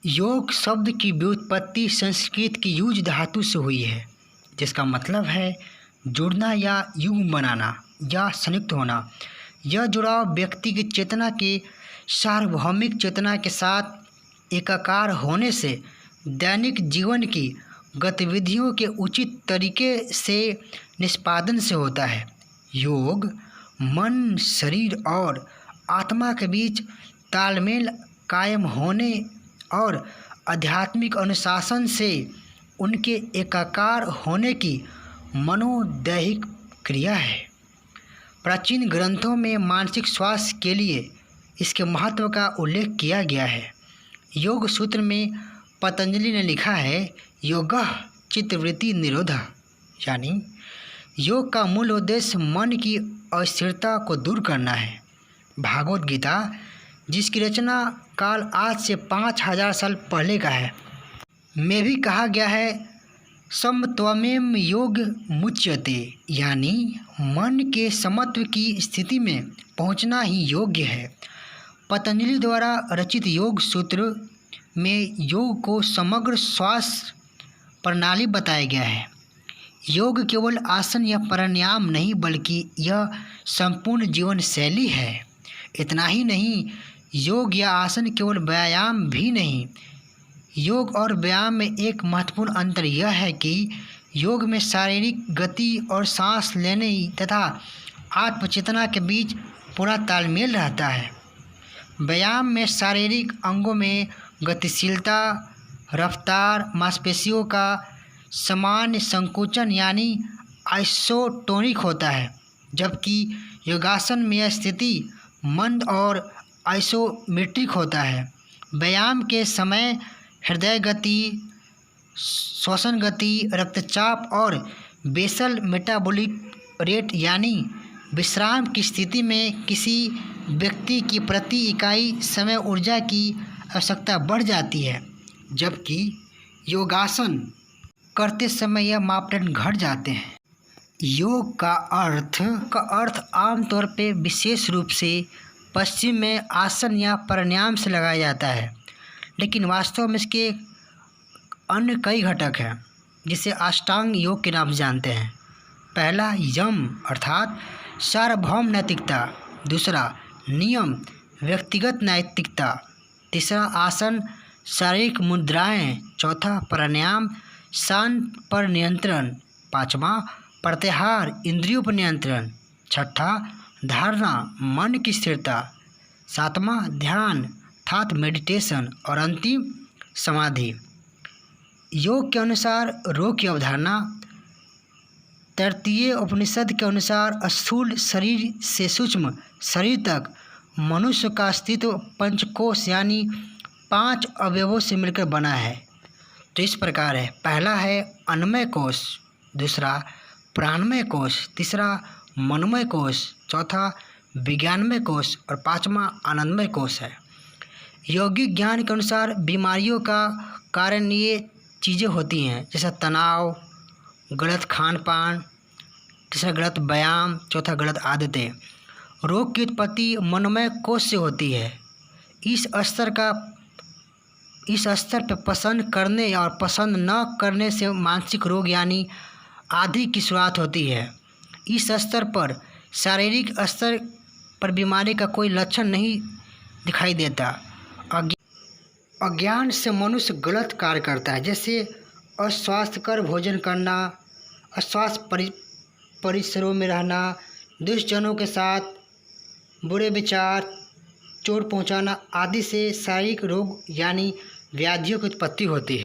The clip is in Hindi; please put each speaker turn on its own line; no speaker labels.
योग शब्द की व्युत्पत्ति संस्कृत की युज धातु से हुई है, जिसका मतलब है जुड़ना या युग बनाना या संयुक्त होना। यह जुड़ाव व्यक्ति की चेतना के सार्वभौमिक चेतना के साथ एकाकार होने से दैनिक जीवन की गतिविधियों के उचित तरीके से निष्पादन से होता है। योग मन, शरीर और आत्मा के बीच तालमेल कायम होने और आध्यात्मिक अनुशासन से उनके एकाकार होने की मनोदैहिक क्रिया है। प्राचीन ग्रंथों में मानसिक स्वास्थ्य के लिए इसके महत्व का उल्लेख किया गया है। योग सूत्र में पतंजलि ने लिखा है, योगः चित्तवृत्ति निरोधः, यानी योग का मूल उद्देश्य मन की अस्थिरता को दूर करना है। भागवत गीता, जिसकी रचना काल आज से 5000 साल पहले का है, में भी कहा गया है, समत्वमेव योग मुच्यते, यानी मन के समत्व की स्थिति में पहुंचना ही योग्य है। पतंजलि द्वारा रचित योग सूत्र में योग को समग्र स्वास्थ्य प्रणाली बताया गया है। योग केवल आसन या प्राणायाम नहीं, बल्कि यह संपूर्ण जीवन शैली है। इतना ही नहीं, योग या आसन केवल व्यायाम भी नहीं। योग और व्यायाम में एक महत्वपूर्ण अंतर यह है कि योग में शारीरिक गति और सांस लेने तथा आत्मचेतना के बीच पूरा तालमेल रहता है। व्यायाम में शारीरिक अंगों में गतिशीलता, रफ्तार, मांसपेशियों का सामान्य संकुचन यानी आइसोटोनिक होता है, जबकि योगासन में यह स्थिति मंद और आइसोमेट्रिक होता है। व्यायाम के समय हृदय गति, श्वसन गति, रक्तचाप और बेसल मेटाबॉलिक रेट यानी विश्राम की स्थिति में किसी व्यक्ति की प्रति इकाई समय ऊर्जा की आवश्यकता बढ़ जाती है, जबकि योगासन करते समय यह मापदंड घट जाते हैं। योग का अर्थ आमतौर पे विशेष रूप से पश्चिम में आसन या प्राणायाम से लगाया जाता है, लेकिन वास्तव में इसके अन्य कई घटक हैं, जिसे अष्टांग योग के नाम से जानते हैं। पहला यम अर्थात सार्वभौम नैतिकता, दूसरा नियम व्यक्तिगत नैतिकता, तीसरा आसन शारीरिक मुद्राएं, चौथा प्राणायाम शांत पर नियंत्रण, पांचवा प्रत्याहार इंद्रियों पर नियंत्रण, छठा धारणा मन की स्थिरता, सातवां ध्यान अर्थात मेडिटेशन और अंतिम समाधि। योग के अनुसार रोग की अवधारणा तैत्तिरीय उपनिषद के अनुसार स्थूल शरीर से सूक्ष्म शरीर तक मनुष्य का अस्तित्व पंचकोश यानी 5 अवयवों से मिलकर बना है। तो इस प्रकार है, पहला है अन्नमय कोश, दूसरा प्राणमय कोश, तीसरा मनोमय कोश, चौथा विज्ञानमय कोश और पांचवा आनंदमय कोश है। यौगिक ज्ञान के अनुसार बीमारियों का कारण ये चीज़ें होती हैं, जैसे तनाव, गलत खान पान, तीसरा गलत व्यायाम, चौथा गलत आदतें। रोग की उत्पत्ति मनोमय कोश से होती है। इस स्तर पर पसंद करने और पसंद न करने से मानसिक रोग यानी आदि की शुरुआत होती है। इस स्तर पर शारीरिक स्तर पर बीमारी का कोई लक्षण नहीं दिखाई देता। अज्ञान से मनुष्य गलत कार्य करता है, जैसे अस्वास्थ्यकर भोजन करना, अस्वास्थ्य परिसरों में रहना, दुष्टजनों के साथ बुरे विचार, चोट पहुंचाना आदि से शारीरिक रोग यानी व्याधियों की उत्पत्ति होती है।